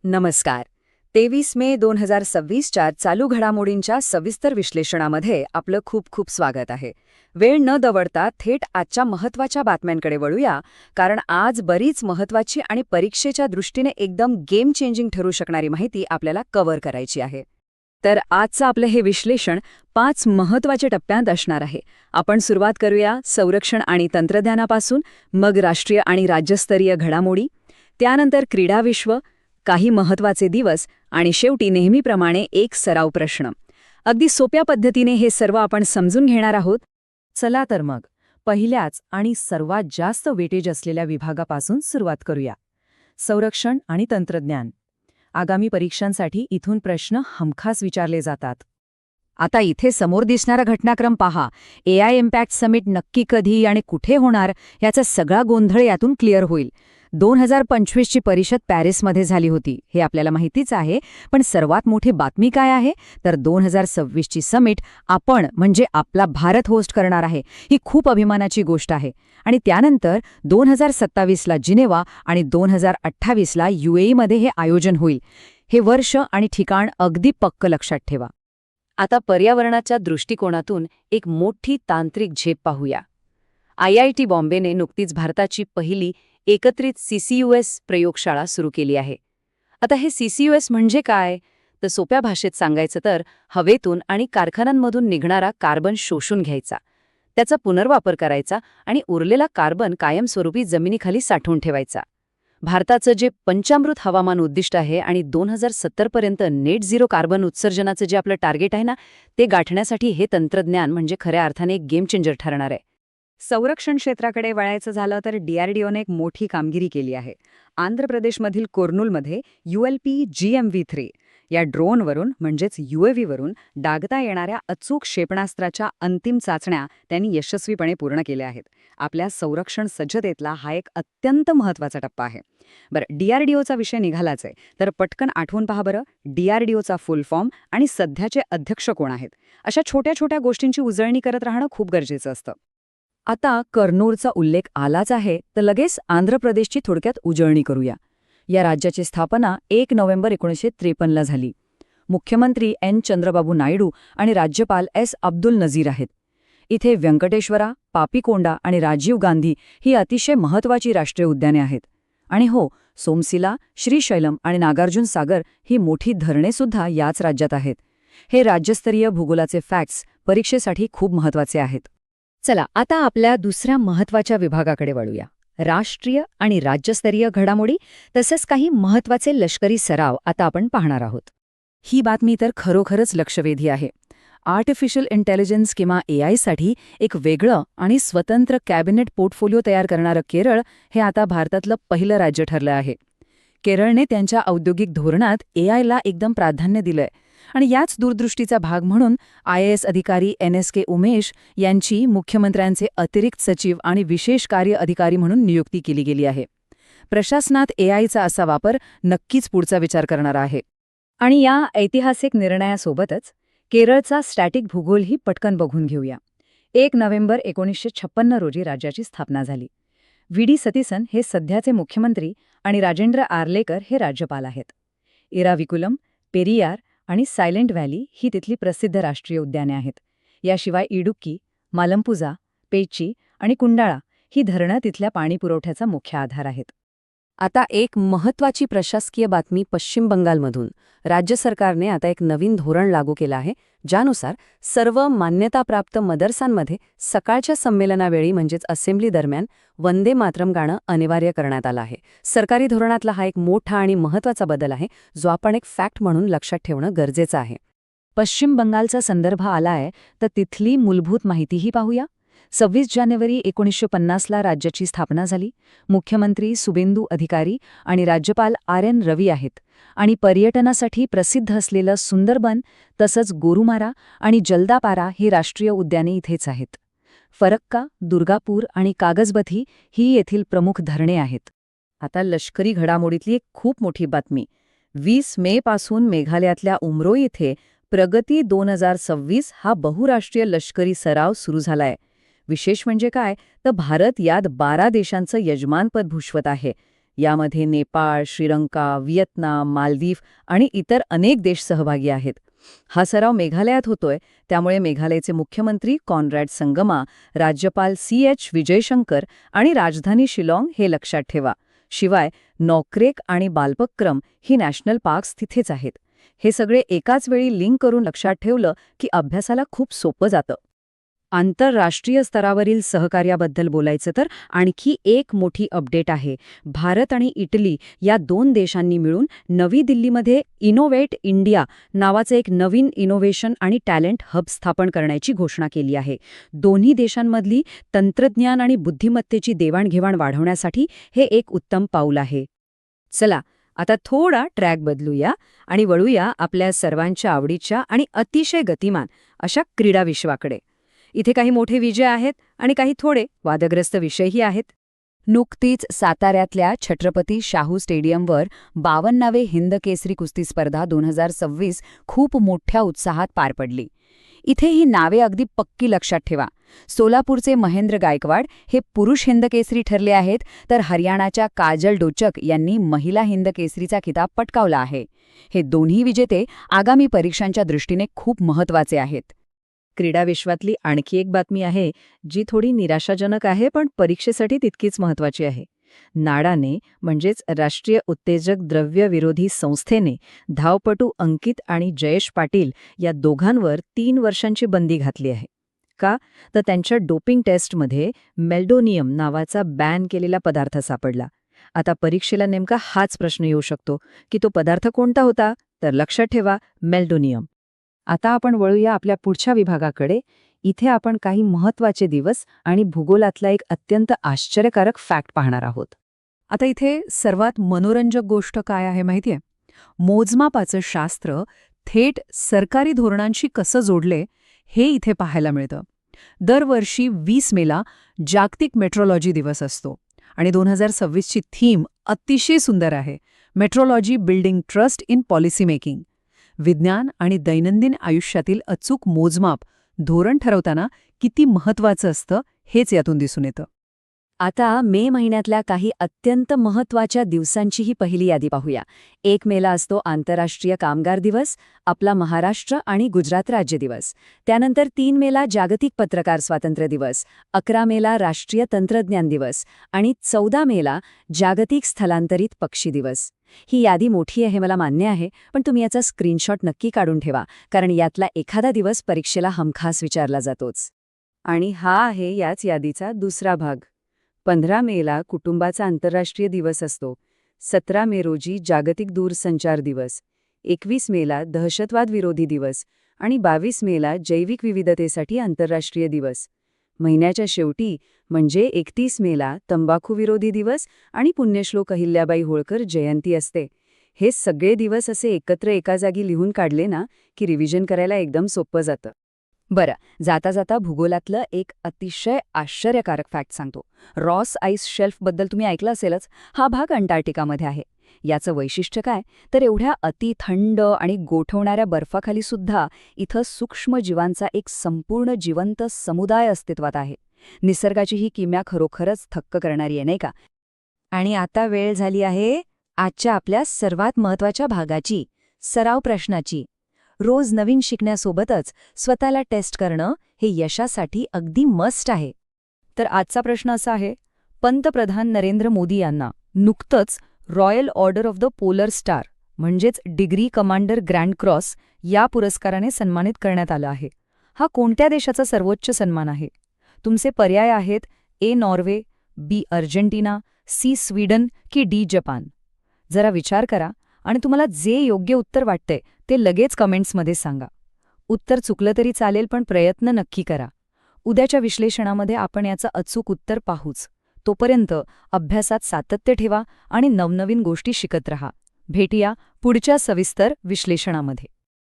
नमस्कार. 23 मे 2026च्या चालू घडामोडींच्या सविस्तर विश्लेषणामध्ये आपलं खूप खूप स्वागत आहे. वेळ न दवडता थेट आजच्या महत्त्वाच्या बातम्यांकडे वळूया, कारण आज बरीच महत्त्वाची आणि परीक्षेच्या दृष्टीने एकदम गेम चेंजिंग ठरू शकणारी माहिती आपल्याला कव्हर करायची आहे. तर आजचं आपलं हे विश्लेषण 5 महत्त्वाच्या टप्प्यांत असणार आहे. आपण सुरुवात करूया संरक्षण आणि तंत्रज्ञानापासून, मग राष्ट्रीय आणि राज्यस्तरीय घडामोडी, त्यानंतर क्रीडा विश्व, काही महत्त्वाचे दिवस आणि शेवटी नेहमीप्रमाणे एक सराव प्रश्न. अगदी सोप्या पद्धतीने हे सर्व आपण समजून घेणार आहोत. चला तर मग पहिल्याच आणि सर्वात जास्त वेटेज असलेल्या विभागापासून सुरुवात करूया. संरक्षण आणि तंत्रज्ञान. आगामी परीक्षांसाठी इथून प्रश्न हमखास विचारले जातात. आता इथे समोर दिसणारा घटनाक्रम पहा. AI इम्पॅक्ट समिट नक्की कधी आणि कुठे होणार याचा सगळा गोंधळ यातून क्लिअर होईल. 2025ची परिषद पॅरिसमध्ये झाली होती, हे आपल्याला माहितीच आहे. पण सर्वात मोठी बातमी काय आहे तर 2026ची समिट आपण म्हणजे आपला भारत होस्ट करणार आहे. ही खूप अभिमानाची गोष्ट आहे. आणि त्यानंतर 2027ला जिनेवा आणि 2028ला UAEमध्ये हे आयोजन होईल. हे वर्ष आणि ठिकाण अगदी पक्क लक्षात ठेवा. आता पर्यावरणाच्या दृष्टिकोनातून एक मोठी तांत्रिक झेप पाहूया. IIT बॉम्बेने नुकतीच भारताची पहिली एकत्रित CCUS प्रयोगशाळा सुरू केली आहे. आता हे CCUS म्हणजे काय तर सोप्या भाषेत सांगायचं तर हवेतून आणि कारखान्यांमधून निघणारा कार्बन शोषून घ्यायचा, त्याचा पुनर्वापर करायचा आणि उरलेला कार्बन कायमस्वरूपी जमिनीखाली साठवून ठेवायचा. भारताचं जे पंचामृत हवामान उद्दिष्ट आहे आणि 2070पर्यंत नेट झिरो कार्बन उत्सर्जनाचं जे आपलं टार्गेट आहे ना, ते गाठण्यासाठी हे तंत्रज्ञान म्हणजे खऱ्या अर्थाने एक गेम चेंजर ठरणार आहे. संरक्षण क्षेत्राकडे वळायचं झालं तर DRDOने एक मोठी कामगिरी केली आहे. आंध्र प्रदेशमधील कोर्नूलमध्ये ULP GMV3 या ड्रोनवरून म्हणजेच UAVवरून डागता येणाऱ्या अचूक क्षेपणास्त्राच्या अंतिम चाचण्या त्यांनी यशस्वीपणे पूर्ण केल्या आहेत. आपल्या संरक्षण सज्जतेतला हा एक अत्यंत महत्त्वाचा टप्पा आहे. बरं, DRDOचा विषय निघालाच आहे, तर पटकन आठवून पहा बरं, DRDOचा फुल फॉर्म आणि सध्याचे अध्यक्ष कोण आहेत. अशा छोट्या छोट्या गोष्टींची उजळणी करत राहणं खूप गरजेचं असतं. आता कर्नूलचा उल्लेख आलाच आहे, तर लगेच आंध्र प्रदेशची थोडक्यात उजळणी करूया. या राज्याची स्थापना 1 नोव्हेंबर 1953ला झाली. मुख्यमंत्री N चंद्रबाबू नायडू आणि राज्यपाल S अब्दुल नझीर आहेत. इथे व्यंकटेश्वरा, पापीकोंडा आणि राजीव गांधी ही अतिशय महत्त्वाची राष्ट्रीय उद्याने आहेत. आणि हो, सोमशिला, श्रीशैलम आणि नागार्जुन सागर ही मोठी धरणेसुद्धा याच राज्यात आहेत. हे राज्यस्तरीय भूगोलाचे फॅक्ट्स परीक्षेसाठी खूप महत्त्वाचे आहेत. चला आता आपल्या दुसऱ्या महत्त्वाच्या विभागाकडे वळूया. राष्ट्रीय आणि राज्यस्तरीय घडामोडी तसेच काही महत्त्वाचे लष्करी सराव आता आपण पाहणार आहोत. ही बातमी तर खरोखरच लक्षवेधी आहे. आर्टिफिशियल इंटेलिजन्स किंवा AI साठी एक वेगळं आणि स्वतंत्र कॅबिनेट पोर्टफोलिओ तयार करणारं केरळ हे आता भारतातलं पहिलं राज्य ठरलं आहे. केरळने त्यांच्या औद्योगिक धोरणात AI ला एकदम प्राधान्य दिलंय आणि याच दूरदृष्टीचा भाग म्हणून IAS अधिकारी NSK उमेश यांची मुख्यमंत्र्यांचे अतिरिक्त सचिव आणि विशेष कार्य अधिकारी म्हणून नियुक्ती केली गेली आहे. प्रशासनात AIचा असा वापर नक्कीच पुढचा विचार करणारा आहे. आणि या ऐतिहासिक निर्णयासोबतच केरळचा स्टॅटिक भूगोलही पटकन बघून घेऊया. 1 नोव्हेंबर 1956 रोजी राज्याची स्थापना झाली. VD सतीसन हे सध्याचे मुख्यमंत्री आणि राजेंद्र आर्लेकर हे राज्यपाल आहेत. इराविकुलम, पेरियार आणि सायलेंट व्हॅली ही तिथली प्रसिद्ध राष्ट्रीय उद्याने आहेत. याशिवाय इडुक्की, मालमपुझा, पेची आणि कुंडाळा ही धरणं तिथल्या पाणीपुरवठ्याचा मुख्य आधार आहेत. आता एक महत्त्वाची प्रशासकीय बातमी पश्चिम बंगालमधून. राज्य सरकारने आता एक नवीन धोरण लागू केलं आहे, ज्यानुसार सर्व मान्यताप्राप्त मदरसांमध्ये सकाळच्या संमेलनावेळी म्हणजेच असेंब्ली दरम्यान वंदे मातरम गाणं अनिवार्य करण्यात आलं आहे. सरकारी धोरणातला हा एक मोठा आणि महत्त्वाचा बदल आहे, जो आपण एक फॅक्ट म्हणून लक्षात ठेवणं गरजेचं आहे. पश्चिम बंगालचा संदर्भ आलाय तर तिथली मूलभूत माहितीही पाहूया. 26 जानेवारी 1950ला राज्याची स्थापना झाली. मुख्यमंत्री सुबेंदू अधिकारी आणि राज्यपाल RN रवी आहेत. आणि पर्यटनासाठी प्रसिद्ध असलेलं सुंदरबन तसंच गोरुमारा आणि जलदापारा ही राष्ट्रीय उद्याने इथेच आहेत. फरक्का, दुर्गापूर आणि कागजबथी ही येथील प्रमुख धरणे आहेत. आता लष्करी घडामोडीतली एक खूप मोठी बातमी. 20 मे पासून मेघालयातल्या उमरोई इथे प्रगती 2026 हा बहुराष्ट्रीय लष्करी सराव सुरू झालाय. विशेष म्हणजे काय तर भारत यात 12 देशांचं यजमानपद भूषवत आहे. यामध्ये नेपाळ, श्रीलंका, व्हिएतनाम, मालदीव आणि इतर अनेक देश सहभागी आहेत. हा सराव मेघालयात होतोय, त्यामुळे मेघालयचे मुख्यमंत्री कॉन्रॅड संगमा, राज्यपाल CH विजयशंकर आणि राजधानी शिलाँग हे लक्षात ठेवा. शिवाय नॉक्रेक आणि बालपक्रम ही नॅशनल पार्क्स तिथेच आहेत. हे सगळे एकाच वेळी लिंक करून लक्षात ठेवलं की अभ्यासाला खूप सोपं जातं. आंतरराष्ट्रीय स्तरावरील सहकार्याबद्दल बोलायचं तर आणखी एक मोठी अपडेट आहे. भारत आणि इटली या 2 देशांनी मिळून नवी दिल्लीमध्ये इनोव्हेट इंडिया नावाचं एक नवीन इनोव्हेशन आणि टॅलेंट हब स्थापन करण्याची घोषणा केली आहे. दोन्ही देशांमधली तंत्रज्ञान आणि बुद्धिमत्तेची देवाणघेवाण वाढवण्यासाठी हे एक उत्तम पाऊल आहे. चला आता थोडा ट्रॅक बदलूया आणि वळूया आपल्या सर्वांच्या आवडीच्या आणि अतिशय गतिमान अशा क्रीडा विश्वाकडे. इथे काही मोठे विजय आहेत आणि काही थोडे वादग्रस्त विषयही आहेत. नुकतीच साताऱ्यातल्या छत्रपती शाहू स्टेडियमवर 52वे हिंद केसरी कुस्ती स्पर्धा 2026 खूप मोठ्या उत्साहात पार पडली. इथे ही नावे अगदी पक्की लक्षात ठेवा. सोलापूरचे महेंद्र गायकवाड हे पुरुष हिंद केसरी ठरले आहेत, तर हरियाणाच्या काजल डोचक यांनी महिला हिंद केसरीचा खिताब पटकावला आहे. हे दोन्ही विजेते आगामी परीक्षांच्या दृष्टीने खूप महत्त्वाचे आहेत. क्रीडा विश्वातली आणखी एक बातमी आहे जी थोडी निराशाजनक आहे, पण परीक्षेसाठी तितकीच महत्त्वाची आहे. नाडाने म्हणजेच राष्ट्रीय उत्तेजक द्रव्य विरोधी संस्थेने धावपटू अंकित आणि जयेश पाटील या दोघांवर 3 वर्षांची बंदी घातली आहे. का? तर त्यांच्या डोपिंग टेस्टमध्ये मेल्डोनियम नावाचा बॅन केलेला पदार्थ सापडला. आता परीक्षेला नेमका हाच प्रश्न येऊ शकतो की तो पदार्थ कोणता होता? तर लक्षात ठेवा, मेल्डोनियम. आता आपण वळूया आपल्या पुढच्या विभागाकडे. इथे आपण काही महत्त्वाचे दिवस आणि भूगोलातला एक अत्यंत आश्चर्यकारक फॅक्ट पाहणार आहोत. आता इथे सर्वात मनोरंजक गोष्ट काय आहे माहितीये? मोजमापाचं शास्त्र थेट सरकारी धोरणांशी कसं जोडले हे इथे पाहायला मिळतं. दरवर्षी 20 मेला जागतिक मेट्रोलॉजी दिवस असतो आणि 2026ची थीम अतिशय सुंदर आहे, metrology building trust in policy making. विज्ञान आणि दैनंदिन आयुष्यातील अचूक मोजमाप धोरण ठरवताना किती महत्त्वाचं असतं हेच यातून दिसून येतं. आता मे महिन्यातल्या काही अत्यंत महत्त्वाच्या दिवसांचीही पहिली यादी पाहूया. 1 मेला असतो आंतरराष्ट्रीय कामगार दिवस, आपला महाराष्ट्र आणि गुजरात राज्य दिवस. त्यानंतर 3 मेला जागतिक पत्रकार स्वातंत्र्य दिवस, 11 मेला राष्ट्रीय तंत्रज्ञान दिवस आणि 14 मेला जागतिक स्थलांतरित पक्षी दिवस. ही यादी मोठी आहे, मला मान्य आहे, पण तुम्ही याचा स्क्रीनशॉट नक्की काढून ठेवा, कारण यातला एखादा दिवस परीक्षेला हमखास विचारला जातोच. आणि हा आहे याच यादीचा दुसरा भाग. 15 मेला कुटुंबाचा आंतरराष्ट्रीय दिवस असतो. 17 मे रोजी जागतिक दूरसंचार दिवस, 21 मेला दहशतवाद विरोधी दिवस आणि 22 मेला जैविक विविधतेसाठी आंतरराष्ट्रीय दिवस. महिन्याच्या शेवटी म्हणजे 31 मेला तंबाखू विरोधी दिवस आणि पुण्यश्लोक अहिल्याबाई होळकर जयंती असते. हे सगळे दिवस असे एकत्र एका जागी लिहून काढले ना की रिव्हिजन करायला एकदम सोपं जातं. बरं, जाता जाता भूगोलातलं एक अतिशय आश्चर्यकारक फॅक्ट सांगतो. रॉस आईस शेल्फबद्दल तुम्ही ऐकलं असेलच. हा भाग अंटार्क्टिकामध्ये आहे. याचं वैशिष्ट्य काय? तर एवढ्या अतिथंड आणि गोठवणाऱ्या बर्फाखाली सुद्धा इथं सूक्ष्म जीवांचा एक संपूर्ण जिवंत समुदाय अस्तित्वात आहे. निसर्गाची ही किमया खरोखरच थक्क करणारी आहे, नाही का? आणि आता वेळ झाली आहे आजच्या आपल्या सर्वात महत्त्वाच्या भागाची, सराव प्रश्नाची. रोज नवीन शिकण्यासोबतच स्वतःला टेस्ट करणं हे यशासाठी अगदी मस्ट आहे. तर आजचा प्रश्न असा आहे, पंतप्रधान नरेंद्र मोदी यांना नुकतंच royal order of the polar star म्हणजेच डिग्री कमांडर ग्रँड क्रॉस या पुरस्काराने सन्मानित करण्यात आलं आहे. हा कोणत्या देशाचा सर्वोच्च सन्मान आहे? तुमचे पर्याय आहेत A Norway, B Argentina, C Sweden की D जपान. जरा विचार करा आणि तुम्हाला जे योग्य उत्तर वाटतंय ते लगेच कमेंट्समध्ये सांगा. उत्तर चुकलं तरी चालेल, पण प्रयत्न नक्की करा. उद्याच्या विश्लेषणामध्ये आपण याचं अचूक उत्तर पाहूच. तोपर्यंत अभ्यासात सातत्य ठेवा आणि नवनवीन गोष्टी शिकत रहा. भेटूया पुढच्या सविस्तर विश्लेषणामध्ये.